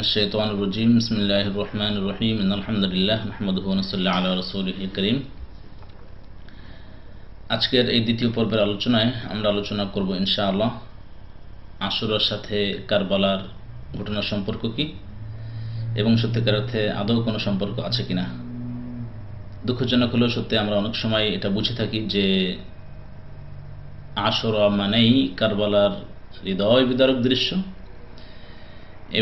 الشيطان الرجيم بسم الله الرحمن الرحيم إن الحمد لله نحمده ونصلي على رسوله الكريم আজকের এই দ্বিতীয় পর্বের আলোচনায় আমরা আলোচনা করব ইনশাআল্লাহ আশুরার সাথে কারবালার ঘটনা সম্পর্ক কি এবং সত্যিকার অর্থে আদৌ কোনো সম্পর্ক আছে কিনা। দুঃখজনক হলেও সত্যি আমরা অনেক সময় এটা বুঝে থাকি যে আশুরা মানেই কারবালার হৃদয় বিদারক দৃশ্য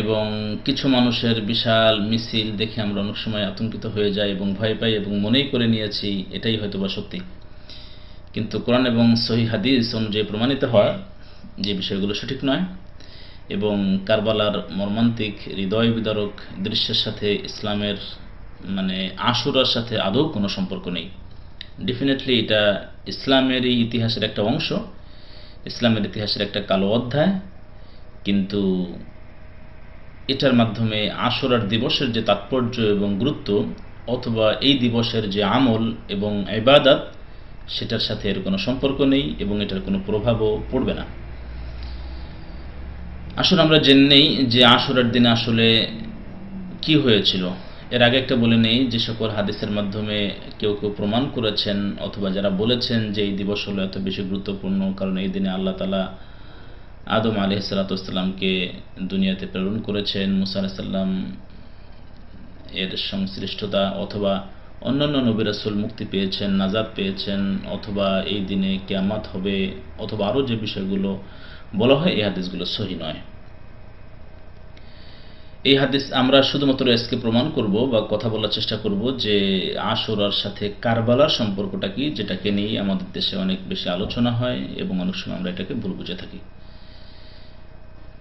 এবং কিছু মানুষের বিশাল মিছিল দেখে আমরা অনেক সময় আতঙ্কিত হয়ে যাই এবং ভয় পাই এবং মনেই করে নিয়েছি এটাই হয়তোবা সত্যি। কিন্তু কোরআন এবং সহিহ হাদিস অনুযায়ী প্রমাণিত হয় যে বিষয়গুলো সঠিক নয় এবং কারবালার মর্মান্তিক হৃদয় বিদারক দৃশ্যের সাথে ইসলামের আশুরার সাথে আদৌ কোনো সম্পর্ক নেই। ডেফিনেটলি এটা ইসলামের এই ইতিহাসের একটা অংশ, ইসলামের ইতিহাসের একটা কালো অধ্যায়, কিন্তু এটার মাধ্যমে আশুরার দিবসের যে তাৎপর্য এবং গুরুত্ব অথবা এই দিবসের যে আমল এবং ইবাদত সেটার সাথে এর কোনো সম্পর্ক নেই এবং এটার কোনো প্রভাবও পড়বে না। আসলে আমরা জেনে নেই যে আশুরার দিনে আসলে কি হয়েছিল। এর আগে একটা বলে নেই যে সকল হাদিসের মাধ্যমে কেউ কেউ প্রমাণ করেছেন অথবা যারা বলেছেন যে এই দিবস হলো এত বেশি গুরুত্বপূর্ণ কারণ এই দিনে আল্লাহ তাআলা আদম আলাইহিসসালামকে দুনিয়াতে প্রেরণ করেছেন, মুসা আলাইহিস সালাম এর সংশ্লিষ্টতা অথবা অন্যান্য নবী রাসূল মুক্তি পেয়েছেন, নাজাত পেয়েছেন, অথবা এই দিনে কিয়ামত হবে অথবা আরও যে বিষয়গুলো বলা হয় এই হাদিসগুলো সহিহ নয়। এই হাদিস আমরা শুধুমাত্র আজকে প্রমাণ করব বা কথা বলার চেষ্টা করব যে আশুরার সাথে কারবালার সম্পর্কটা কি, যেটাকে নিয়ে আমাদের দেশে অনেক বেশি আলোচনা হয় এবং অনেক সময় আমরা এটাকে ভুল বুঝে থাকি।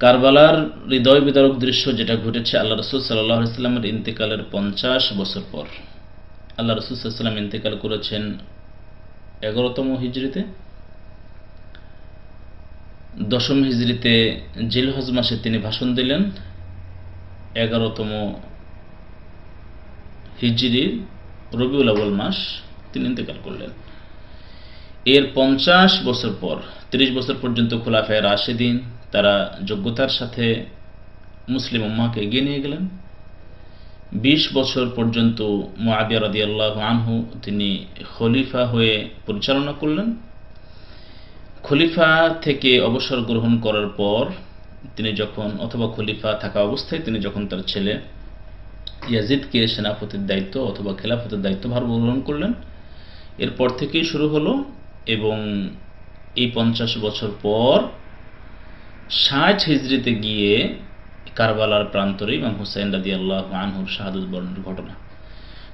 কারবালার হৃদয় বিদারক দৃশ্য যেটা ঘটেছে আল্লাহ রাসূল সাল্লাল্লাহু আলাইহি ওয়াসাল্লামের ইন্তেকালের 50 বছর পর। আল্লাহ রাসূল সাল্লাল্লাহু আলাইহি ওয়াসাল্লাম ইন্তেকাল করেছেন 11তম হিজরিতে, 10ম হিজরিতে জিলহজ মাসে তিনি ভাষণ দিলেন, 11তম হিজরি রবিউল আউয়াল মাস তিনি ইন্তেকাল করলেন। এর 50 বছর পর 30 বছর পর্যন্ত খুলাফায়ে রাশিদিন তারা যোগ্যতার সাথে মুসলিম উম্মাহকে এগিয়ে নিয়ে গেলেন। 20 বছর পর্যন্ত মুআবিয়া রাদিয়াল্লাহু আনহু তিনি খলিফা হয়ে পরিচালনা করলেন। খলিফা থেকে অবসর গ্রহণ করার পর তিনি যখন অথবা খলিফা থাকা অবস্থায় তিনি যখন তার ছেলে ইয়াজিদকে সেনাপতির দায়িত্ব অথবা খেলাফতের দায়িত্বভার গ্রহণ করলেন, এরপর থেকেই শুরু হলো এবং এই 50 বছর পর 60 হিজরিতে গিয়ে কারবালার প্রান্তরে ইমাম হুসাইন রাদিয়াল্লাহু আনহুর শাহাদাত বরণের ঘটনা।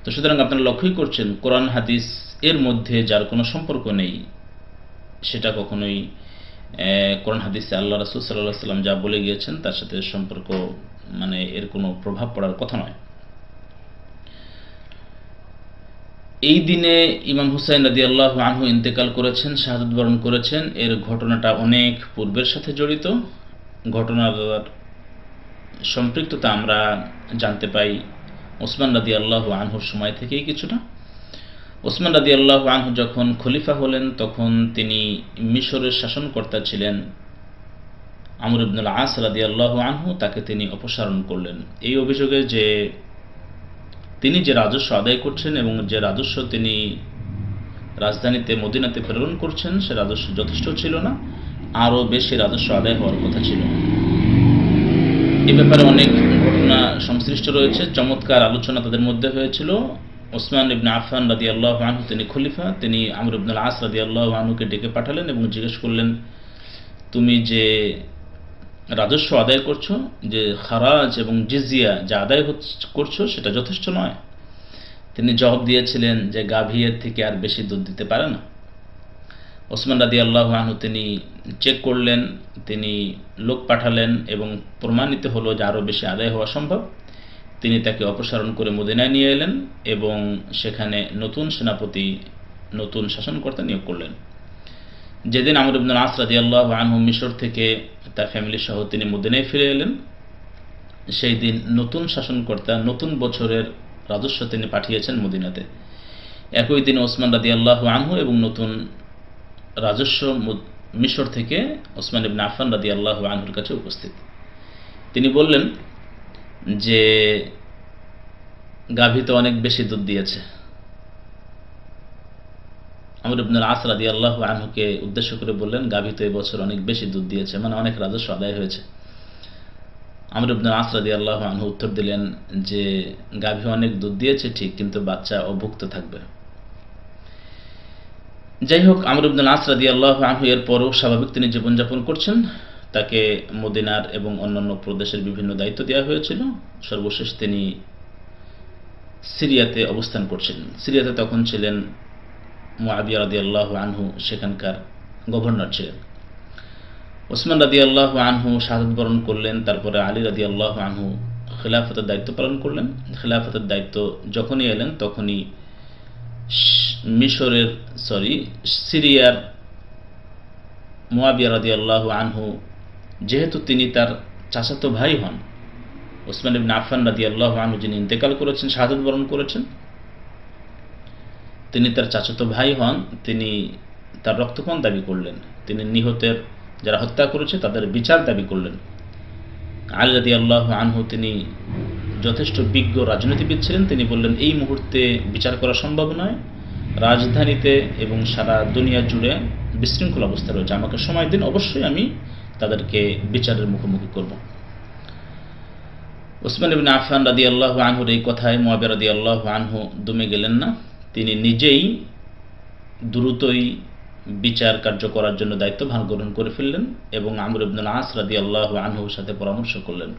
তো সুতরাং আপনারা লক্ষ্যই করছেন কোরআন হাদিস এর মধ্যে যার কোনো সম্পর্ক নেই সেটা কখনোই কোরআন হাদিসে আল্লাহ রাসূল সাল্লাল্লাহু আলাইহি ওয়াসাল্লাম যা বলে গিয়েছেন তার সাথে সম্পর্ক এর কোনো প্রভাব পড়ার কথা নয়। এই দিনে ইমাম হুসাইন রাদিয়াল্লাহু আনহু ইন্তেকাল করেছেন, শাহাদাত বরণ করেছেন। এর ঘটনাটা অনেক পূর্বের সাথে জড়িত। ঘটনার সম্পৃক্ততা আমরা জানতে পাই ওসমান রাদিয়াল্লাহু আনহুর সময় থেকেই কিছুটা। ওসমান রাদিয়াল্লাহু আনহু যখন খলিফা হলেন তখন তিনি মিশরের শাসনকর্তা ছিলেন আমর ইবনুল আস রাদিয়াল্লাহু আনহু, তাকে তিনি অপসারণ করলেন এই অভিযোগে যে তিনি যে রাজস্ব আদায় করছেন এবং যে রাজস্ব তিনি রাজধানীতে মদিনাতে প্রেরণ করছেন সে রাজস্ব যথেষ্ট ছিল না, আরও বেশি রাজস্ব আদায় হওয়ার কথা ছিল। এ ব্যাপারে অনেক ঘটনা সংশ্লিষ্ট রয়েছে, চমৎকার আলোচনা তাদের মধ্যে হয়েছিল। ওসমান ইবনে আফফান রাদিয়াল্লাহু আনহু তিনি খলিফা, তিনি আমর ইবনুল আস রাদিয়াল্লাহু আনহুকে ডেকে পাঠালেন এবং জিজ্ঞেস করলেন তুমি যে রাজস্ব আদায় করছো, যে খারাজ এবং জিজিয়া যা আদায় করছো সেটা যথেষ্ট নয়। তিনি জবাব দিয়েছিলেন যে গাভীর থেকে আর বেশি দুধ দিতে পারে না। ওসমান রাদিয়াল্লাহু আনহু তিনি চেক করলেন, তিনি লোক পাঠালেন এবং প্রমাণিত হলো যে আরও বেশি আদায় হওয়া সম্ভব। তিনি তাকে অপসারণ করে মদিনায় নিয়ে এলেন এবং সেখানে নতুন সেনাপতি নতুন শাসনকর্তা নিয়োগ করলেন। যেদিন আমর ইবনুল আস রাদিয়াল্লাহু আনহু মিশর থেকে তার ফ্যামিলি সহ তিনি মদিনায় ফিরে এলেন, সেই দিন নতুন শাসনকর্তা নতুন বছরের রাজস্ব তিনি পাঠিয়েছেন মদিনাতে। একই দিন ওসমান রাদিয়াল্লাহু আনহু এবং নতুন রাজস্ব মিশর থেকে ওসমান ইবনে আফফান রাদিয়াল্লাহু আনহুর কাছে উপস্থিত। তিনি বললেন যে গাভী তো অনেক বেশি দুধ দিয়েছে। আমর ইবনুল আস রাদিয়াল্লাহু আনহুকে উদ্দেশ্য করে বললেন, গাভী তো এবছর অনেক বেশি দুধ দিয়েছে, মানে অনেক রাজস্ব আদায় হয়েছে। আমর ইবনুল আস রাদিয়াল্লাহু আনহু উত্তর দিলেন যে গাভী অনেক দুধ দিয়েছে ঠিক, কিন্তু বাচ্চা অভুক্ত থাকবে। যাই হোক, আমর ইবনুল আস রাদিয়াল্লাহু আনহু এর পরও স্বাভাবিক তিনি জীবনযাপন করছেন। তাকে মদিনার এবং অন্যান্য প্রদেশের বিভিন্ন দায়িত্ব দেওয়া হয়েছিল। সর্বশেষ তিনি সিরিয়াতে অবস্থান করছিলেন। সিরিয়াতে তখন ছিলেন মুআবিয়া রাদিয়াল্লাহু আনহু, সেখানকার গভর্নর ছিলেন। ওসমান রাদিয়াল্লাহু আনহু শাহাদাত বরণ করলেন। তারপরে আলী রাদিয়াল্লাহু আনহু খিলাফতের দায়িত্ব পালন করলেন। খিলাফতের দায়িত্ব যখনই এলেন তখনই সিরিয়ার মুআবিয়া রাদিয়াল্লাহু আনহু, যেহেতু তিনি তার চাচাতো ভাই হন, ওসমান ইবনে আফফান রাদিয়াল্লাহু আনহু যিনি ইন্তেকাল করেছেন, শাহাদাত বরণ করেছেন, তিনি তার চাচাতো ভাই হন, তিনি তার রক্তপান দাবি করলেন। তিনি নিহতের যারা হত্যা করেছে তাদের বিচার দাবি করলেন। আলী রাদিয়াল্লাহু আনহু তিনি যথেষ্ট বিজ্ঞ রাজনীতিবিদ ছিলেন। তিনি বললেন, এই মুহূর্তে বিচার করা সম্ভব নয়, রাজধানীতে এবং সারা দুনিয়া জুড়ে বিশৃঙ্খল অবস্থা রয়েছে, আমাকে সময় দিন, অবশ্যই আমি তাদেরকে বিচারের মুখোমুখি করব। ওসমান ইবনে আফফান রাদিয়াল্লাহু আনহুর এই কথায় মুআবিয়া রাদিয়াল্লাহু আনহু দমে গেলেন না। তিনি নিজেই দ্রুতই বিচার কার্য করার জন্য দায়িত্বভার গ্রহণ করে ফেললেন এবং আমর ইবনুল আস রাদিয়াল্লাহু আনহুর সাথে পরামর্শ করলেন।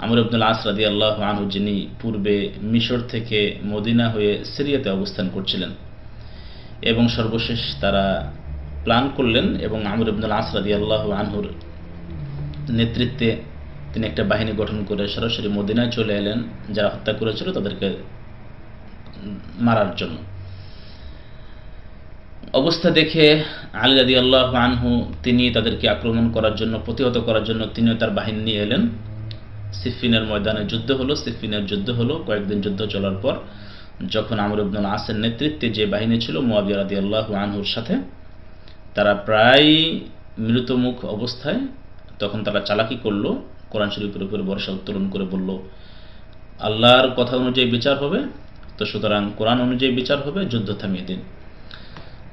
আমর ইবনুল আস রাদিয়াল্লাহু আনহু যিনি পূর্বে মিশর থেকে মদিনা হয়ে সিরিয়াতে অবস্থান করছিলেন, এবং সর্বশেষ তারা প্ল্যান করলেন এবং আমর ইবনুল আস রাদিয়াল্লাহু আনহুর নেতৃত্বে তিনি একটা বাহিনী গঠন করে সরাসরি মদিনায় চলে এলেন যারা হত্যা করেছিল তাদেরকে মারার জন্য। অবস্থা দেখে আলী রাদিয়াল্লাহু আনহু তিনি তাদেরকে আক্রমণ করার জন্য, প্রতিহত করার জন্য তিনিও তার বাহিনী নিয়ে এলেন। সিফিনের ময়দানে যুদ্ধ হলো। সিফিনের যুদ্ধ হলো। কয়েকদিন যুদ্ধ চলার পর যখন আমর ইবনুল আসের নেতৃত্বে যে বাহিনী ছিল মুআবিয়া রাদিয়াল্লাহু আনহুর সাথে, তারা প্রায় মৃতমুখ অবস্থায়, তখন তারা চালাকি করলো, কোরআন শরীফের উপরে ভরসা উত্তোলন করে বলল, আল্লাহর কথা অনুযায়ী বিচার হবে, তো সুতরাং কোরআন অনুযায়ী বিচার হবে, যুদ্ধ থামিয়ে দিন।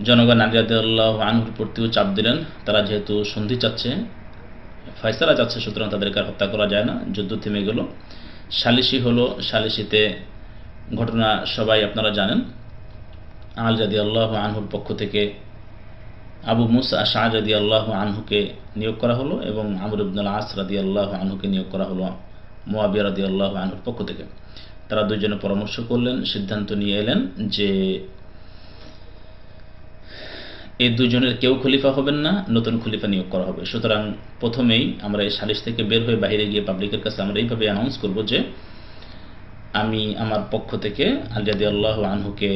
জনগণ আলী রাদিয়াল্লাহু আনহুর প্রতিও চাপ দিলেন, তারা যেহেতু সন্ধি চাচ্ছে, ফয়সালা চাচ্ছে, সুতরাং তাদেরকে আর হত্যা করা যায় না। যুদ্ধ থেমে গেল। সালিশি হলো। সালিশিতে ঘটনা সবাই আপনারা জানেন। আলী রাদিয়াল্লাহু আনহুর পক্ষ থেকে আবু মুসা আশআরী রাদিয়াল্লাহু আনহুকে নিয়োগ করা হলো এবং আমর ইবনুল আস রাদিয়াল্লাহু আনহুকে নিয়োগ করা হলো মুআবিয়া রাদিয়াল্লাহু আনহুর পক্ষ থেকে। তারা দুইজনে পরামর্শ করলেন, সিদ্ধান্ত নিয়ে এলেন যে এই দুজনের কেউ খলিফা হবেন না, নতুন খলিফা নিয়োগ করা হবে। সুতরাং প্রথমেই আমরা এই সালিশ থেকে বের হয়ে বাইরে গিয়ে পাবলিকের কাছে আমরা এইভাবে অ্যানাউন্স করব যে আমি আমার পক্ষ থেকে আলী রাদিয়াল্লাহু আনহুকে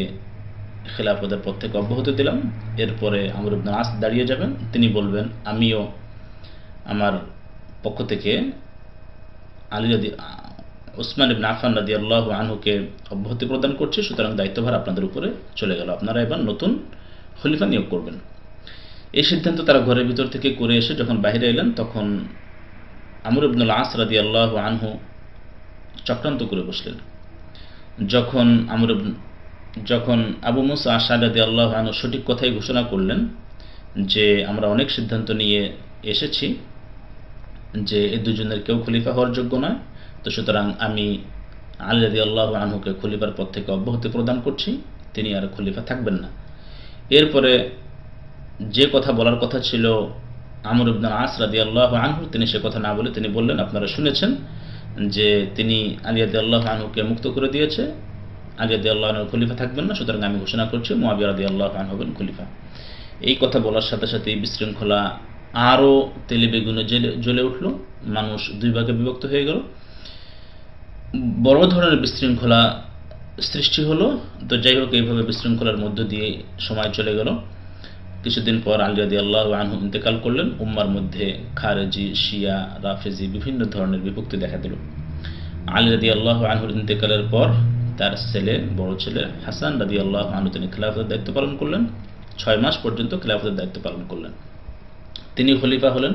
খিলাফতের পদ থেকে অব্যাহতি দিলাম। এরপরে আমর ইবনুল আস দাঁড়িয়ে যাবেন, তিনি বলবেন আমিও আমার পক্ষ থেকে ওসমান ইবনে আফফান রাদিয়াল্লাহু আনহুকে অব্যাহতি প্রদান করছি, সুতরাং দায়িত্বভার আপনাদের উপরে চলে গেল, আপনারা এবার নতুন খলিফা নিয়োগ করবেন। এই সিদ্ধান্ত তারা ঘরের ভিতর থেকে করে এসে যখন বাইরে এলেন, তখন আমর ইবনুল আস রাদিয়াল্লাহু আনহু চক্রান্ত করে বসলেন। যখন আবু মুসা আশআরী রাদিয়াল্লাহু আনহু সঠিক কথাই ঘোষণা করলেন যে আমরা অনেক সিদ্ধান্ত নিয়ে এসেছি যে এই দুজনের কেউ খলিফা হওয়ার যোগ্য নয়, তো সুতরাং আমি আলী রাদিয়াল্লাহু আনহুকে খলিফার পদ থেকে অব্যাহতি প্রদান করছি, তিনি আর খলিফা থাকবেন না। এরপরে যে কথা বলার কথা ছিল আমর ইবনুল আস রাদিয়াল্লাহু আনহু, তিনি সে কথা না বলে তিনি বললেন, আপনারা শুনেছেন যে তিনি আলী রাদিয়াল্লাহু আনহুকে মুক্ত করে দিয়েছে, আলী রাদিয়াল্লাহু আনহু খলিফা থাকবেন না, সুতরাং আমি ঘোষণা করছি মুআবিয়া রাদিয়াল্লাহু আনহু হবেন খলিফা। এই কথা বলার সাথে সাথে বিশৃঙ্খলা আরও তেলে বেগুনে জ্বলে উঠল। মানুষ দুই ভাগে বিভক্ত হয়ে গেল। বড় ধরনের বিশৃঙ্খলা সৃষ্টি হলো। তো যাই হোক, এইভাবে বিশৃঙ্খলার মধ্য দিয়ে সময় চলে গেল। কিছুদিন পর আলী রাদিয়াল্লাহু আনহু ইন্তেকাল করলেন। উম্মার মধ্যে খারেজি, শিয়া, রাফেজি বিভিন্ন ধরনের বিভক্তি দেখা দিল। আলী রাদিয়াল্লাহু আনহুর ইন্তেকালের পর তার বড় ছেলে হাসান রাদিয়াল্লাহু আনহু তিনি খিলাফতের দায়িত্ব পালন করলেন। 6 মাস পর্যন্ত খিলাফতের দায়িত্ব পালন করলেন। তিনি খলিফা হলেন।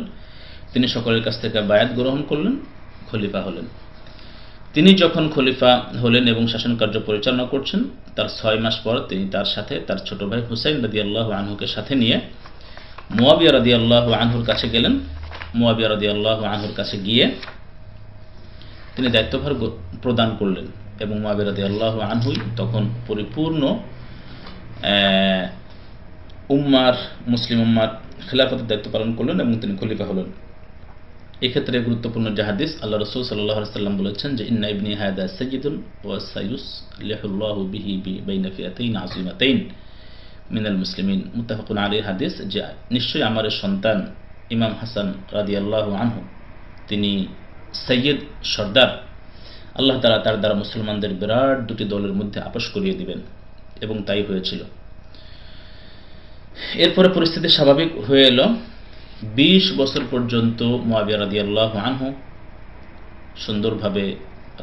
তিনি সকলের কাছ থেকে বায়াত গ্রহণ করলেন, খলিফা হলেন। তিনি যখন খলিফা হলেন এবং শাসন কার্য পরিচালনা করছেন, তার 6 মাস পর তিনি তার সাথে তার ছোট ভাই হুসাইন রাদিয়াল্লাহু আনহুকে সাথে নিয়ে মুয়াবিয়া রাদিয়াল্লাহু আনহুর কাছে গেলেন। মুয়াবিয়া রাদিয়াল্লাহু আনহুর কাছে গিয়ে তিনি দায়িত্বভার প্রদান করলেন এবং মুয়াবিয়া রাদিয়াল্লাহু আনহুই তখন পরিপূর্ণ মুসলিম উম্মার খেলাফতের দায়িত্ব পালন করলেন এবং তিনি খলিফা হলেন। এক্ষেত্রে গুরুত্বপূর্ণ যে হাদিস, আল্লাহ রাসূল সাল্লাল্লাহু আলাইহি ওয়াসাল্লাম বলেছেন যে ইন্না ইবনি হাদা সাইয়্যিদুন ওয়া সায়ুসলিহুল্লাহু বিহি বাইনা ফিআতাইন আযীমাতাইন মিনাল মুসলিমিন। মুত্তাফাকুন আলাইহি হাদিস, যে নিশ্চয়ই আমার সন্তান ইমাম হাসান রাদিয়াল্লাহু আনহু তিনি সাইয়্যিদ, সর্দার, আল্লাহ তাআলা তার দ্বারা মুসলমানদের বিরাট দুটি দলের মধ্যে আপোষ করিয়ে দিবেন, এবং তাই হয়েছিল। এরপরে পরিস্থিতি স্বাভাবিক হয়ে এলো। 20 বছর পর্যন্ত মুয়াবিয়া রাদিয়াল্লাহু আনহু সুন্দরভাবে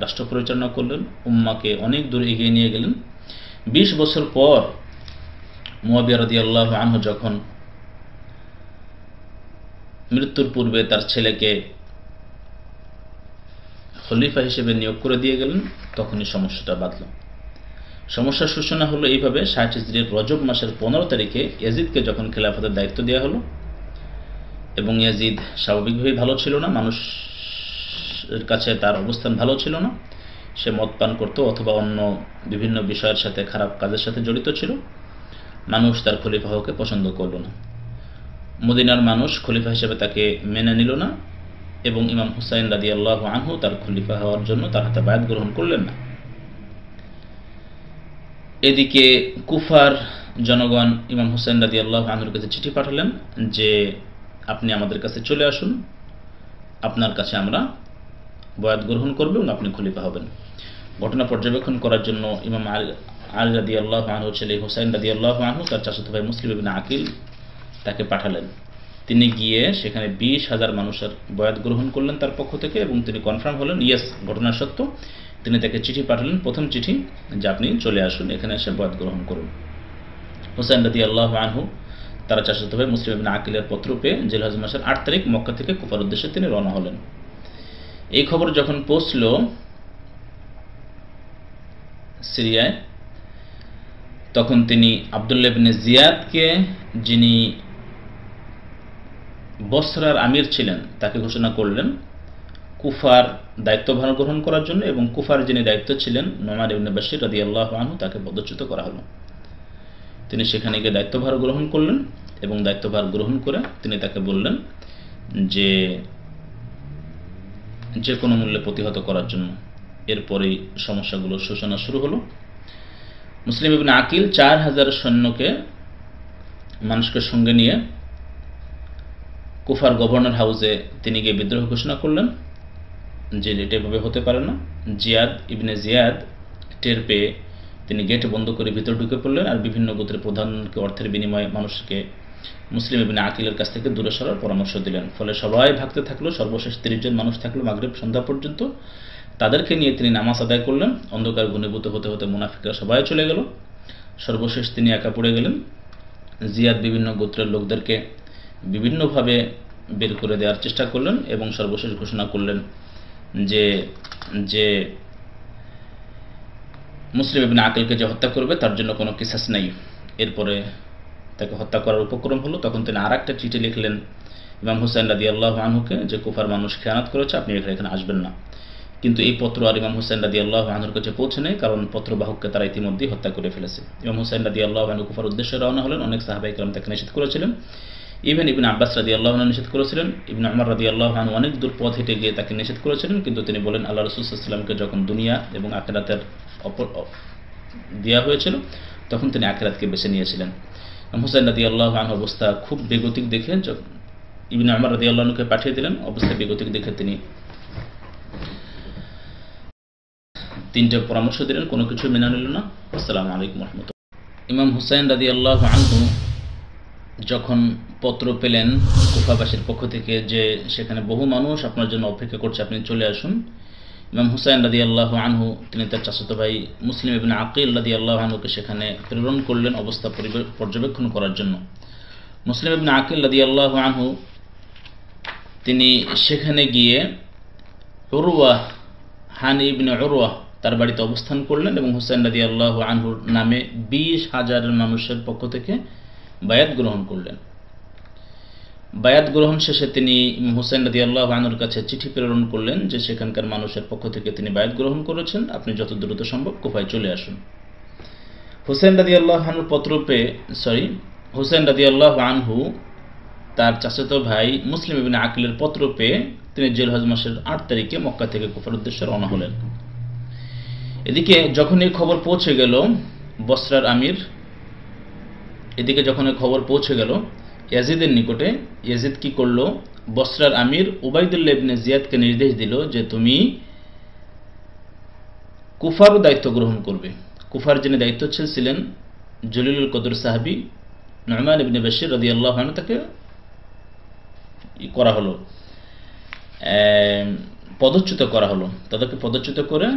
রাষ্ট্র পরিচালনা করলেন, উম্মাকে অনেক দূর এগিয়ে নিয়ে গেলেন। 20 বছর পর মুয়াবিয়া রাদিয়াল্লাহু আনহু যখন মৃত্যুর পূর্বে তার ছেলেকে খলিফা হিসেবে নিয়োগ করে দিয়ে গেলেন, তখনই সমস্যাটা বাঁধল। সমস্যার সূচনা হলো এইভাবে, 60 হিজরির রজব মাসের 15 তারিখে ইয়াজিদকে যখন খেলাফতের দায়িত্ব দেওয়া হলো, এবং ইয়াজিদ স্বাভাবিকভাবেই ভালো ছিল না, মানুষের কাছে তার অবস্থান ভালো ছিল না, সে মদ পান করত অথবা অন্য বিভিন্ন বিষয়ের সাথে, খারাপ কাজের সাথে জড়িত ছিল। মানুষ তার খলিফা হওয়াকে পছন্দ করল না, মদিনার মানুষ খলিফা হিসেবে তাকে মেনে নিল না, এবং ইমাম হুসাইন রাদিয়াল্লাহু আনহু তার খলিফা হওয়ার জন্য তার হাতে বায়াত গ্রহণ করলেন না। এদিকে কুফার জনগণ ইমাম হুসাইন রাদিয়াল্লাহু আনহুর কাছে চিঠি পাঠালেন যে আপনি আমাদের কাছে চলে আসুন, আপনার কাছে আমরা বয়াত গ্রহণ করব এবং আপনি খলিফা হবেন। ঘটনা পর্যবেক্ষণ করার জন্য ইমাম আলী রাদিয়াল্লাহু আনহুর ছেলে হুসাইন রাদিয়াল্লাহু আনহু তার চাচাতো ভাই মুসলিম ইবনে আকিল তাকে পাঠালেন। তিনি গিয়ে সেখানে 20,000 মানুষের বয়াত গ্রহণ করলেন তার পক্ষ থেকে, এবং তিনি কনফার্ম হলেন ইয়েস ঘটনা সত্য। তিনি তাকে চিঠি পাঠালেন, প্রথম চিঠি, যে আপনি চলে আসুন, এখানে এসে বয়াত গ্রহণ করুন। হুসাইন রাদিয়াল্লাহু আনহু তার চাচাতো ভাই মুসলিম ইবনে আকিলের পত্র পেয়ে জিলহজ মাসের 8 তারিখ মক্কা থেকে কুফার উদ্দেশ্যে তিনি রওনা হলেন। এই খবর যখন পৌঁছল সিরিয়ায়, তখন তিনি আব্দুল্লাহ ইবনে জিয়াদকে, যিনি বসরার আমির ছিলেন, তাকে ঘোষণা করলেন কুফার দায়িত্বভার গ্রহণ করার জন্য, এবং কুফার যিনি দায়িত্ব ছিলেন নোমান ইবনে বাশির রাদিয়াল্লাহু আনহু তাকে পদচ্যুত করা হলো। তিনি সেখানে গিয়ে দায়িত্বভার গ্রহণ করলেন, এবং দায়িত্বভার গ্রহণ করে তিনি তাকে বললেন যে কোনো মূল্যে প্রতিহত করার জন্য। এরপরেই সমস্যাগুলোর সূচনা শুরু হলো। মুসলিম ইবনে আকিল 4000 সৈন্যকে, মানুষকে সঙ্গে নিয়ে কুফার গভর্নর হাউসে তিনি গিয়ে বিদ্রোহ ঘোষণা করলেন যে এটা এভাবে হতে পারে না। জিয়াদ ইবনে জিয়াদ টের পেয়ে তিনি গেট বন্ধ করে ভিতরে ঢুকে পড়লেন, আর বিভিন্ন গোত্রের প্রধানকে অর্থের বিনিময়ে মানুষকে মুসলিম ইবনে আকিলের কাছ থেকে দূরে সরার পরামর্শ দিলেন। ফলে সবাই ভাগতে থাকলো। সর্বশেষ 30 জন মানুষ থাকলো মাগরিব সন্ধ্যা পর্যন্ত। তাদেরকে নিয়ে তিনি নামাজ আদায় করলেন। অন্ধকার ঘনীভূত হতে হতে মুনাফিকরা সবাই চলে গেল। সর্বশেষ তিনি একা পড়ে গেলেন। জিয়াদ বিভিন্ন গোত্রের লোকদেরকে বিভিন্নভাবে বের করে দেওয়ার চেষ্টা করলেন, এবং সর্বশেষ ঘোষণা করলেন যে মুসলিম ইবনে আকিলকে যে হত্যা করবে তার জন্য কোনো কিসাস নাই। এরপরে তাকে হত্যা করার উপক্রম হলো। তখন তিনি আরেকটা চিঠি লিখলেন ইমাম হুসাইন রাদিয়াল্লাহু আনহুকে যে কুফার মানুষ খেয়ানত করেছে, আপনি এখানে আসবেন না। কিন্তু এই পত্র আর ইমাম হুসাইন রাদিয়াল্লাহু আনহুর কাছে পৌঁছে নেই, কারণ পত্রবাহককে তারা ইতিমধ্যেই হত্যা করে ফেলেছে। ইমাম হুসাইন রাদিয়াল্লাহু আনহু কুফার উদ্দেশ্যে রওনা হলেন। অনেক সাহাবায়ে কেরাম তাকে নিষেধ করেছিলেন। ইবন ইবনে আব্বাস রাদিয়াল্লাহু আনহু নিষেধ করেছিলেন। ইবনে উমর রাদিয়াল্লাহু আনহু অনেক দূর পথ হেঁটে গিয়ে তাকে নিষেধ করেছিলেন, কিন্তু তিনি বলেন আল্লাহ রাসূল সাল্লাল্লাহু আলাইহি ওয়াসাল্লামকে যখন দুনিয়া এবং আখিরাতের দেওয়া হয়েছিল তখন তিনি আখিরাতকে বেছে নিয়েছিলেন। হুসাইন রাদিয়াল্লাহু আনহু অবস্থা খুব বেগতিক দেখে ইবনে উমর রাদিয়াল্লাহু আনহুকে পাঠিয়ে দিলেন। অবস্থা বেগতিক দেখে তিনি 3টে পরামর্শ দিলেন, কোনো কিছু মেনে নিল না। আসসালামু আলাইকুম ওয়া রাহমাতুল্লাহ। ইমাম হুসাইন রাদিয়াল্লাহু আনহু যখন পত্র পেলেন কুফাবাসীর পক্ষ থেকে যে সেখানে বহু মানুষ আপনার জন্য অপেক্ষা করছে, আপনি চলে আসুন, ইমাম হুসাইন রাদিয়াল্লাহু আনহু তিনি তার চাচাতো ভাই মুসলিম ইবনে আকিল রাদিয়াল্লাহু আনহুকে সেখানে প্রেরণ করলেন অবস্থা পর্যবেক্ষণ করার জন্য। মুসলিম ইবনে আকিল রাদিয়াল্লাহু আনহু তিনি সেখানে গিয়ে উরওয়া হানি ইবনে উরওয়াহ তার বাড়িতে অবস্থান করলেন এবং হুসাইন রাদিয়াল্লাহু আনহুর নামে 20,000 মানুষের পক্ষ থেকে বায়াত গ্রহণ করলেন। বায়াত গ্রহণ শেষে তিনি হুসাইন রাদিয়াল্লাহু আনহুর কাছে চিঠি প্রেরণ করলেন যে সেখানকার মানুষের পক্ষ থেকে তিনি বায়াত গ্রহণ করেছেন, আপনি যত দ্রুত সম্ভব কুফায় চলে আসুন। হুসাইন রাদিয়াল্লাহু আনহুর পত্র পেয়ে হুসাইন রাদিয়াল্লাহু আনহু তার চাচাতো ভাই মুসলিম ইবনে আকিলের পত্র পেয়ে তিনি জিলহজ মাসের 8 তারিখে মক্কা থেকে কুফার উদ্দেশ্যে রওনা হলেন। এদিকে যখন এই খবর পৌঁছে গেল বসরার আমির ইয়াজিদের নিকটে, ইয়াজিদ কি করলো, বসরার আমির উবাইদুল্লাহ ইবনে জিয়াদকে নির্দেশ দিল যে তুমি কুফারও দায়িত্ব গ্রহণ করবে। কুফার যিনি দায়িত্বশীল ছিলেন জলিলুল কদর সাহাবী নু'মান ইবনে বাশির রাদিয়াল্লাহু আনহু তাকে করা হলো, পদচ্যুত করা হলো। তাদেরকে পদচ্যুত করে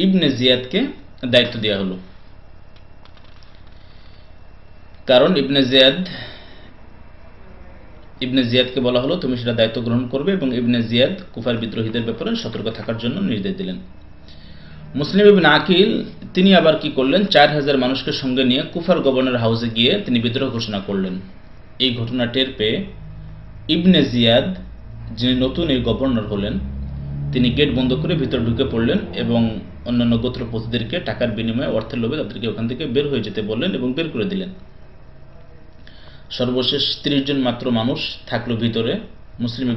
ইবনে জিয়াদকে দায়িত্ব দেওয়া হলো। কারণ ইবনে জিয়াদকে বলা হলো তুমি সেটা দায়িত্ব গ্রহণ করবে এবং ইবনে জিয়াদ কুফার বিদ্রোহীদের ব্যাপারে সতর্ক থাকার জন্য নির্দেশ দিলেন। মুসলিম ইবনে আকিল তিনি আবার কি করলেন, 4000 মানুষকে সঙ্গে নিয়ে কুফার গভর্নর হাউসে গিয়ে তিনি বিদ্রোহ ঘোষণা করলেন। এই ঘটনা টের পেয়ে ইবনে জিয়াদ যিনি নতুন এই গভর্নর হলেন তিনি গেট বন্ধ করে ভিতর ঢুকে পড়লেন এবং অন্যান্য গোত্রপতিদেরকে টাকার বিনিময়ে অর্থের লোভে তাদেরকে ওখান থেকে বের হয়ে যেতে বললেন এবং বের করে দিলেন। সর্বশেষ 30 জন মাত্র মানুষ থাকলো ভিতরে। মুসলিম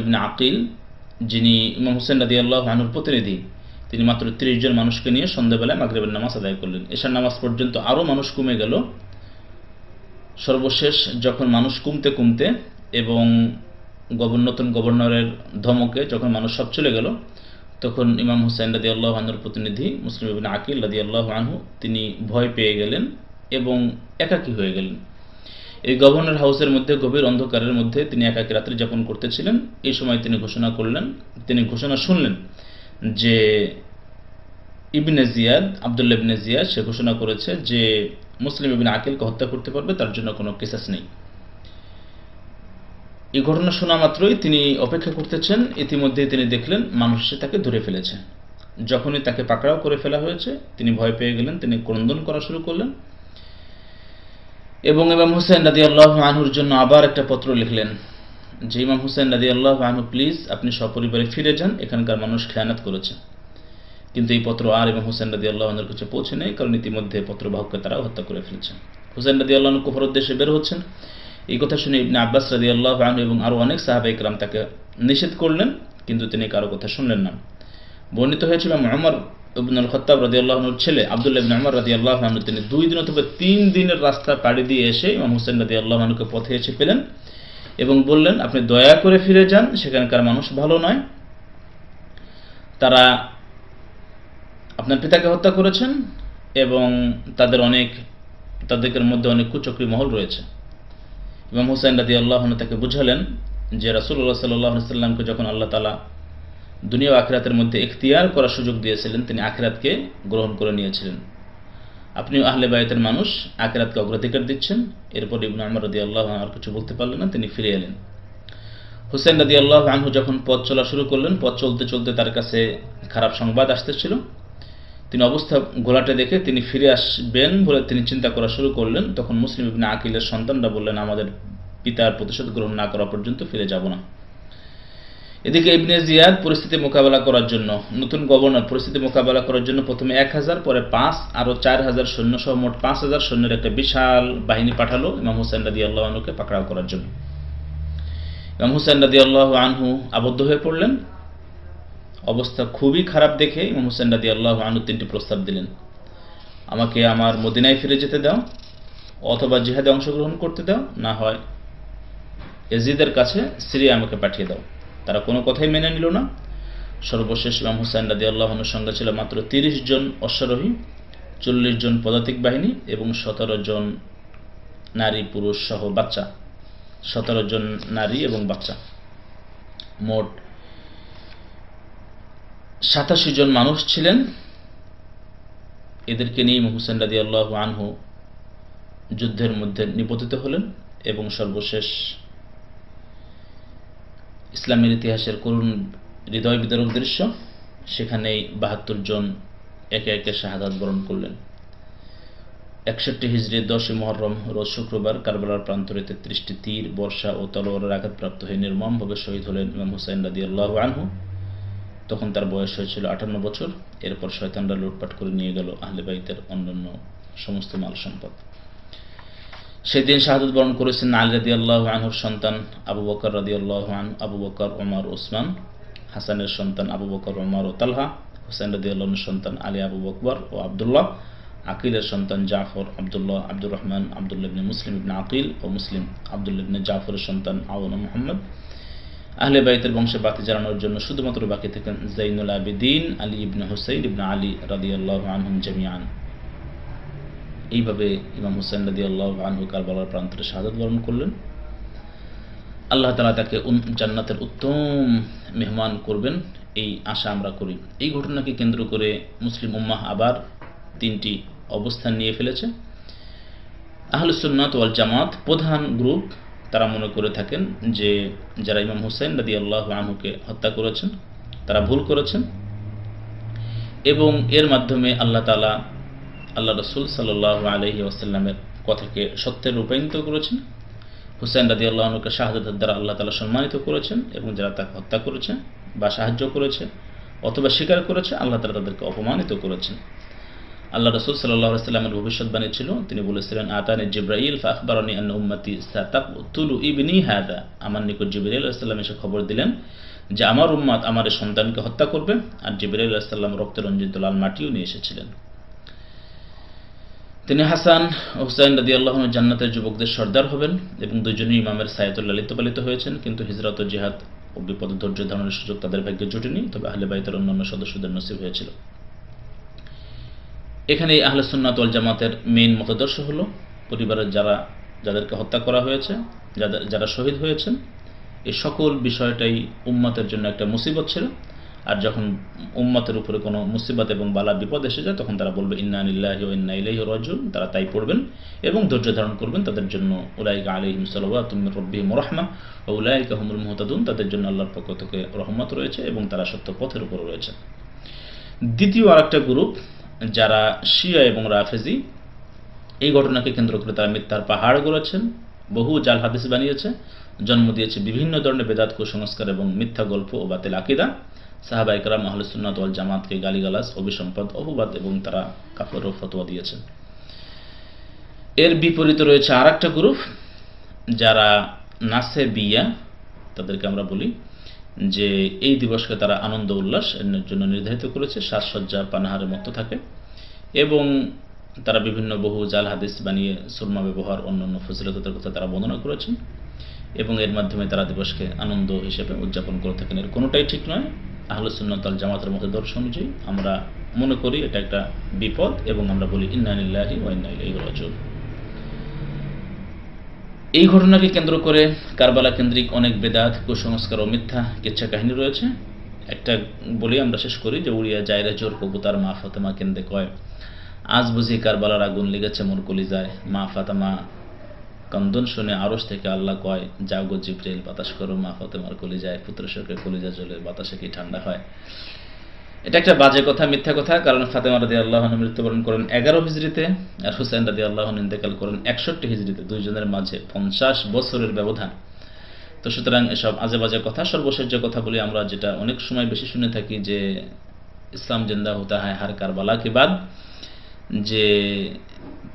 ইবনে আকিল যিনি ইমাম হুসাইন রাদিয়াল্লাহু আনহুর প্রতিনিধি তিনি মাত্র 30 জন মানুষকে নিয়ে সন্ধ্যাবেলায় মাগরিবের নামাজ আদায় করলেন। এশার নামাজ পর্যন্ত আরও মানুষ কমে গেল। সর্বশেষ যখন মানুষ কমতে এবং নতুন গভর্নরের ধমকে যখন মানুষ সব চলে গেল তখন ইমাম হুসাইন রাদিয়াল্লাহু আনহুর প্রতিনিধি মুসলিম ইবনে আকিল রাদিয়াল্লাহু আনহু তিনি ভয় পেয়ে গেলেন এবং একাকী হয়ে গেলেন। এই গভর্নর হাউসের মধ্যে গভীর অন্ধকারের মধ্যে তিনি একাকী রাত্রি যাপন করতেছিলেন। এই সময় তিনি ঘোষণা শুনলেন যে আব্দুল্লাহ ইবনে জিয়াদ সে ঘোষণা করেছে যে মুসলিম ইবনে আকিলকে হত্যা করতে পারবে, তার জন্য কোনো কিসাস নেই। এই ঘটনা শোনা মাত্রই তিনি অপেক্ষা করতেছেন, ইতিমধ্যে তিনি দেখলেন মানুষ তাকে ধরে ফেলেছে। যখনই তাকে পাকড়াও করে ফেলা হয়েছে তিনি ভয় পেয়ে গেলেন, তিনি ক্রন্দন করা শুরু করলেন এবং ইমাম হুসাইন রাদিয়াল্লাহু আনহুর জন্য আবার একটা পত্র লিখলেন যে ইমাম হুসাইন রাদিয়াল্লাহু আনহু প্লিজ আপনি সপরিবারে ফিরে যান, এখানকার মানুষ খেয়ানত করেছে। কিন্তু এই পত্র আর ইমাম হুসাইন রাদিয়াল্লাহু আনহুর কাছে পৌঁছে নেই, কারণ ইতিমধ্যে পত্রবাহককে তারা হত্যা করে ফেলেছে। হুসাইন রাদিয়াল্লাহু আনহু কুফার উদ্দেশ্যে বের হচ্ছেন। এই কথা শুনে ইবনে আব্বাস রাদিয়াল্লাহু আনহু এবং আরো অনেক সাহাবায়ে কেরাম তাকে নিষেধ করলেন, কিন্তু তিনি কারো কথা শুনলেন না। বর্ণিত হয়েছিল উমর ইবনুল খাত্তাব রাদিয়াল্লাহু আনহুর ছেলে আব্দুল্লাহ ইবনে উমর রাদিয়াল্লাহু আনহু তিনি 2 দিন অথবা 3 দিনের রাস্তা পাড়ি দিয়ে এসে ইমাম হুসাইন রাদিয়াল্লাহু আনহুকে পথে এসে পেলেন এবং বললেন আপনি দয়া করে ফিরে যান, সেখানকার মানুষ ভালো নয়, তারা আপনার পিতাকে হত্যা করেছেন এবং তাদের মধ্যে অনেক কুচক্রী মহল রয়েছে। ইমাম হুসাইন রাদিয়াল্লাহু আনহু তাকে বুঝালেন যে রাসূলুল্লাহ সাল্লাল্লাহু আলাইহি সাল্লামকে যখন আল্লাহ তাআলা দুনিয়া ও আখিরাতের মধ্যে ইখতিয়ার করার সুযোগ দিয়েছিলেন তিনি আখিরাতকে গ্রহণ করে নিয়েছিলেন। আপনিও আহলে বায়তের মানুষ, আখিরাতকে অগ্রাধিকার দিচ্ছেন। এরপর ইবনে উমর রাদিয়াল্লাহু আনহু আর কিছু বলতে পারলেন না, তিনি ফিরে এলেন। হুসাইন রাদিয়াল্লাহু আনহু যখন পথ চলা শুরু করলেন, পথ চলতে তার কাছে খারাপ সংবাদ আসতেছিল। তিনি অবস্থা ঘোলাটে দেখে তিনি ফিরে আসবেন বলে তিনি চিন্তা করা শুরু করলেন। তখন মুসলিম ইবনে আকিলের সন্তানরা বললেন আমাদের পিতার প্রতিশোধ গ্রহণ না করা পর্যন্ত ফিরে যাব না। এদিকে ইবনে জিয়াদ পরিস্থিতি মোকাবেলা করার জন্য, নতুন গভর্নর পরিস্থিতি মোকাবেলা করার জন্য প্রথমে 1000 পরে 5 আরো 4000 সৈন্য সহ মোট 5000 সৈন্যের একটা বিশাল বাহিনী পাঠালো ইমাম হুসাইন রাদিয়াল্লাহু আনহুকে পাকড়াও করার জন্য। ইমাম হুসাইন রাদিয়াল্লাহু আনহু আবদ্ধ হয়ে পড়লেন। অবস্থা খুবই খারাপ দেখে ইমাম হুসাইন রাদিয়াল্লাহু আনহু 3টি প্রস্তাব দিলেন, আমাকে আমার মদিনায় ফিরে যেতে দাও, অথবা জিহাদে অংশগ্রহণ করতে দাও, না হয় ইয়াজিদের কাছে সিরিয়া আমাকে পাঠিয়ে দাও। তারা কোনো কথাই মেনে নিল না। সর্বশেষ ইমাম হুসাইন রাদিয়াল্লাহু আনহুর সঙ্গে ছিল মাত্র 30 জন অশ্বারোহী, 40 জন পদাতিক বাহিনী এবং 17 জন নারী পুরুষ সহ বাচ্চা, 17 জন নারী এবং বাচ্চা, মোট 87 জন মানুষ ছিলেন। এদেরকে নিয়ে ইমাম হুসাইন রাদিয়াল্লাহু আনহু যুদ্ধের মধ্যে নিপতিত হলেন এবং সর্বশেষ ইসলামের ইতিহাসের করুণ হৃদয় বিদারক দৃশ্য। সেখানেই ৭২ জন একে একে শাহাদাত বরণ করলেন। ৬১ হিজরি ১০ মুহররম রোজ শুক্রবার কারবালার প্রান্তরে ৩৩টি তীর, বর্ষা ও তলোয়ারের আঘাতপ্রাপ্ত হয়ে নির্মমভাবে শহীদ হলেন ইমাম হুসাইন রাদিয়াল্লাহু আনহু। তখন তার বয়স হয়েছিল ৫৮ বছর। এরপর শয়তানরা লুটপাট করে নিয়ে গেল আহলে বাইতের অন্যান্য সমস্ত মাল সম্পদ। সেদিন শাহাদাত বরণ করেছেন আলী রাদিয়াল্লাহু আনহুর সন্তান আবু বকর রাদিয়াল্লাহু আনহু, আবু বকর, ওমর, ওসমান, হাসানের সন্তান আবু বকর, ওমর ও তালহা, হুসাইন রাদিয়াল্লাহু আনহুর সন্তান আলী, আবু বকর ও আব্দুল্লাহ, আকিলের সন্তান জাফর, আব্দুল্লাহ, আব্দুর রহমান, আব্দুল্লাহ ইবনে মুসলিম ইবনে আকিল ও মুসলিম, আব্দুল্লাহ ইবনে জাফরের সন্তান আওন ও মুহাম্মদ। আহলে বাইতের বংশে বাতি জ্বালানোর জন্য শুধুমাত্র বাকি থাকেন জাইনুল আবেদিন আলী ইবনে হুসাইন ইবনে আলী রাদিয়াল্লাহু আনহুম জামিআন। এইভাবে ইমাম হুসাইন রাদিয়াল্লাহু আনহু কারবালার প্রান্তরে শাহাদাত বরণ করলেন। আল্লাহ তাআলা তাকে জান্নাতের উত্তম মেহমান করবেন, এই আশা আমরা করি। এই ঘটনাকে কেন্দ্র করে মুসলিম উম্মাহ আবার ৩টি অবস্থান নিয়ে ফেলেছে। আহলুস সুন্নাত ওয়াল জামাত প্রধান গ্রুপ, তারা মনে করে থাকেন যে যারা ইমাম হুসাইন রাদিয়াল্লাহু আনহুকে হত্যা করেছেন তারা ভুল করেছেন এবং এর মাধ্যমে আল্লাহ তাআলা আল্লাহ রাসূল সাল্লাল্লাহু আলাইহি ওয়াসাল্লামের কথাকে সত্যে রূপায়িত করেছেন। হুসাইন রাদিয়াল্লাহু আনহুকে শাহাদাতের দ্বারা আল্লাহ তাআলা সম্মানিত করেছেন এবং যারা তাকে হত্যা করেছে বা সাহায্য করেছে অথবা স্বীকার করেছে, আল্লাহ তাআলা তাদেরকে অপমানিত করেছেন। আল্লাহ রাসূল সাল্লাল্লাহু আলাইহি ওয়াসাল্লামের ভবিষ্যৎবাণী ছিল, তিনি বলেছিলেন, আতানি জিবরাইল ফাআখবারানি আন্না উম্মতি সাতাকতুলু ইবনি হাদা। আমার নিকট জিবরাইল আলাইহিস সালাম এসে খবর দিলেন যে আমার উম্মত আমার এই সন্তানকে হত্যা করবে। আর জিবরাইল আলাইহিস সালাম রক্তে রঞ্জিত লাল মাটিও নিয়ে এসেছিলেন। তিনি হাসান ও হুসাইন রাদিয়াল্লাহু আনহু জান্নাতের যুবকদের সর্দার হবেন এবং দুজনই ইমামের ছায়াতলে লালিত পালিত হয়েছেন। কিন্তু হিজরত ও জিহাদ ও বিপদে ধৈর্য ধারণের সুযোগ তাদের ভাগ্যে জুটেনি, তবে আহলে বাইতের অন্যান্য সদস্যদের নসিব হয়েছিল। এখানে আহলে সুন্নাত ওয়াল জামাতের মেইন মতাদর্শ হলো পরিবারের যাদেরকে হত্যা করা হয়েছে, যারা শহীদ হয়েছেন, এই সকল বিষয়টাই উম্মতের জন্য একটা মুসিবত ছিল। আর যখন উম্মতের উপরে কোনো মুসিবত এবং বালা বিপদ এসে যায় তখন তারা বলবে ইন্না লিল্লাহি ওয়া ইন্না ইলাইহি রাজিউন। তারা তাই পড়বেন এবং ধৈর্য ধারণ করবেন। তাদের জন্য উলাইকা আলাইহিম সালাওয়াতুম মির রাব্বিহিম ওয়া রাহমা ওয়া উলাইকা হুমুল মুহতাদুন। তাদের জন্য আল্লাহর পক্ষ থেকে রহমত রয়েছে এবং তারা সত্য পথের উপর রয়েছে। দ্বিতীয় আরেকটা গ্রুপ যারা শিয়া এবং রাফেজি, এই ঘটনাকে কেন্দ্র করে তারা মিথ্যার পাহাড় গড়েছেন, বহু জাল হাদিস বানিয়েছে, জন্ম দিয়েছে বিভিন্ন ধরনের বেদাত, কুসংস্কার এবং মিথ্যা গল্প ও বাতিল আকীদা। সাহাবা ইকরাম আহলে সুন্নাত ওয়াল জামাতকে গালিগালাজ, অভিসম্পাদ, অপবাদ এবং তারা কাফের ও ফতোয়া দিয়েছেন। এর বিপরীতে রয়েছে আরেকটা গ্রুপ যারা নাসেবিয়া, তাদেরকে আমরা বলি যে এই দিবসকে তারা আনন্দ উল্লাস এর জন্য নির্ধারিত করেছে, সাজসজ্জা পানাহারের মতো থাকে এবং তারা বিভিন্ন বহু জাল হাদিস বানিয়ে সুরমা ব্যবহার, অন্যান্য ফজিলতের কথা তারা বর্ণনা করেছেন এবং এর মাধ্যমে তারা দিবসকে আনন্দ হিসেবে উদযাপন করে থাকেন। এর কোনোটাই ঠিক নয়। আহলুস সুন্নাত ওয়াল জামাতের মতাদর্শ অনুযায়ী আমরা মনে করি এটা একটা বিপদ এবং আমরা বলি ইন্না লিল্লাহি ওয়া ইন্না ইলাইহি রাজিউন। এই ঘটনাকে কেন্দ্র করে কারবালা কেন্দ্রিক অনেক বেদাত, কুসংস্কার ও মিথ্যা কিচ্ছা কাহিনী রয়েছে। একটা বলি আমরা শেষ করি যে উড়িয়া যায়রা জোর কবুতার মা ফাতেমা কেন্দে কয়, আজ বুঝি কারবালার আগুন লেগেছে মোর কলিজায়। মা ফাতেমা কন্দন শুনে আরশ থেকে আল্লাহ কয়, যাও গো জিবরাইল বাতাস করো মা ফাতেমার কলিজায়। পুত্র শোকে কলিজা জ্বলে বাতাসে কি ঠান্ডা হয়। এটা একটা বাজে কথা, মিথ্যা কথা। কারণ ফাতেমা রাদিয়াল্লাহু আনহা মৃত্যুবরণ করেন 11 হিজরিতে আর হুসাইন রাদিয়াল্লাহু আনহু ইন্তেকাল করেন 61 হিজরিতে। দুইজনের মাঝে 50 বছরের ব্যবধান। তো সুতরাং এসব আজে বাজে কথা। সর্বশেষ যে কথা বলি আমরা, যেটা অনেক সময় বেশি শুনে থাকি যে ইসলাম জিন্দা হতা হয় হার কারবালা কে বাদ, যে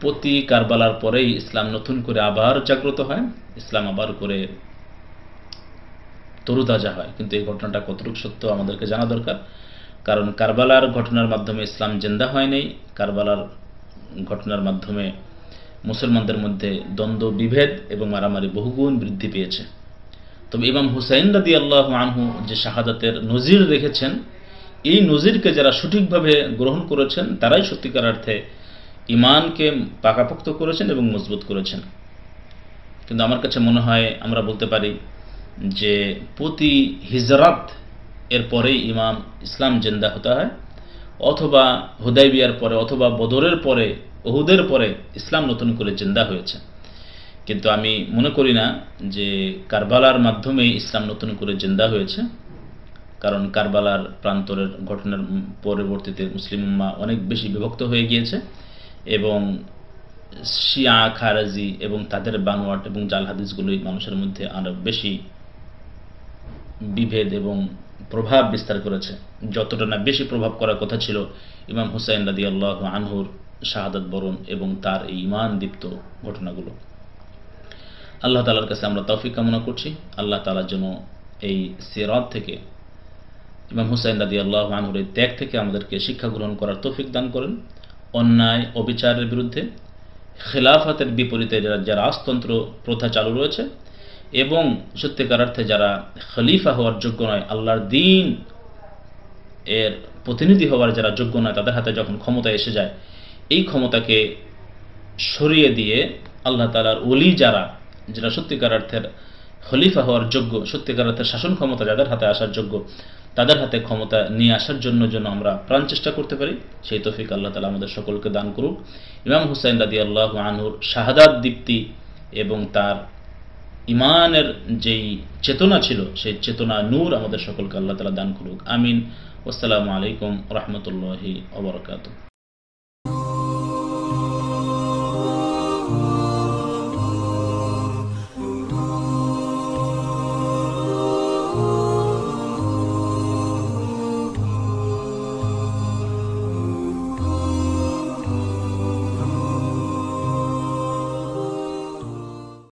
প্রতি কারবালার পরেই ইসলাম নতুন করে আবার জাগ্রত হয়, ইসলাম আবার করে তরুতাজা হয়। কিন্তু এই ঘটনাটা কতটুকু সত্য আমাদেরকে জানা দরকার। কারণ কারবালার ঘটনার মাধ্যমে ইসলাম জিন্দা হয় নাই। কারবালার ঘটনার মাধ্যমে মুসলমানদের মধ্যে দ্বন্দ্ব, বিভেদ এবং মারামারি বহুগুণ বৃদ্ধি পেয়েছে। তবে ইমাম হুসাইন রাদিয়াল্লাহু আনহু যে শাহাদাতের নজির রেখেছেন, এই নজিরকে যারা সঠিকভাবে গ্রহণ করেছেন তারাই সত্যিকার অর্থে ঈমানকে পাকাপোক্ত করেছেন এবং মজবুত করেছেন। কিন্তু আমার কাছে মনে হয় আমরা বলতে পারি যে প্রতি হিজরাত এর পরেই ইসলাম জিন্দা হতে হয়, অথবা হুদাইবিয়ার পরে, অথবা বদরের পরে, উহুদের পরে ইসলাম নতুন করে জিন্দা হয়েছে। কিন্তু আমি মনে করি না যে কারবালার মাধ্যমে ইসলাম নতুন করে জিন্দা হয়েছে, কারণ কারবালার প্রান্তরের ঘটনার পরবর্তীতে মুসলিম উম্মাহ অনেক বেশি বিভক্ত হয়ে গিয়েছে এবং শিয়া খারাজি এবং তাদের বানোয়াট এবং জাল হাদিসগুলোই মানুষের মধ্যে আরো বেশি বিভেদ এবং প্রভাব বিস্তার করেছে, যতটা না বেশি প্রভাব করার কথা ছিল ইমাম হুসাইন রাদিয়াল্লাহু আনহুর শাহাদাত বরণ এবং তার এই ঈমান দীপ্ত ঘটনাগুলো। আল্লাহ তাআলার কাছে আমরা তৌফিক কামনা করছি, আল্লাহ তাআলা যেন এই সিরাত থেকে, ইমাম হুসাইন রাদিয়াল্লাহু আনহুর এই ত্যাগ থেকে আমাদেরকে শিক্ষা গ্রহণ করার তৌফিক দান করেন। অন্যায় অবিচারের বিরুদ্ধে, খেলাফতের বিপরীতে যারা রাজতন্ত্র প্রথা চালু রয়েছে এবং সত্যিকার অর্থে যারা খলিফা হওয়ার যোগ্য নয়, আল্লাহর দ্বীন এর প্রতিনিধি হওয়ার যারা যোগ্য নয়, তাদের হাতে যখন ক্ষমতা এসে যায়, এই ক্ষমতাকে সরিয়ে দিয়ে আল্লাহ তাআলার ওলি যারা সত্যিকার অর্থের খলিফা হওয়ার যোগ্য, সত্যিকার অর্থের শাসন ক্ষমতা যাদের হাতে আসার যোগ্য, তাদের হাতে ক্ষমতা নিয়ে আসার জন্য আমরা প্রাণ চেষ্টা করতে পারি, সেই তৌফিক আল্লাহ তাআলা আমাদের সকলকে দান করুক। ইমাম হুসাইন রাদিয়াল্লাহু আনহুর শাহাদাত দীপ্তি এবং তার ইমানের যেই চেতনা ছিল, সেই চেতনা নূর আমাদের সকলকে আল্লাহ তাআলা দান করুক। আমিন। আসসালামু আলাইকুম ওয়া রাহমাতুল্লাহি ওয়া বারাকাতুহু।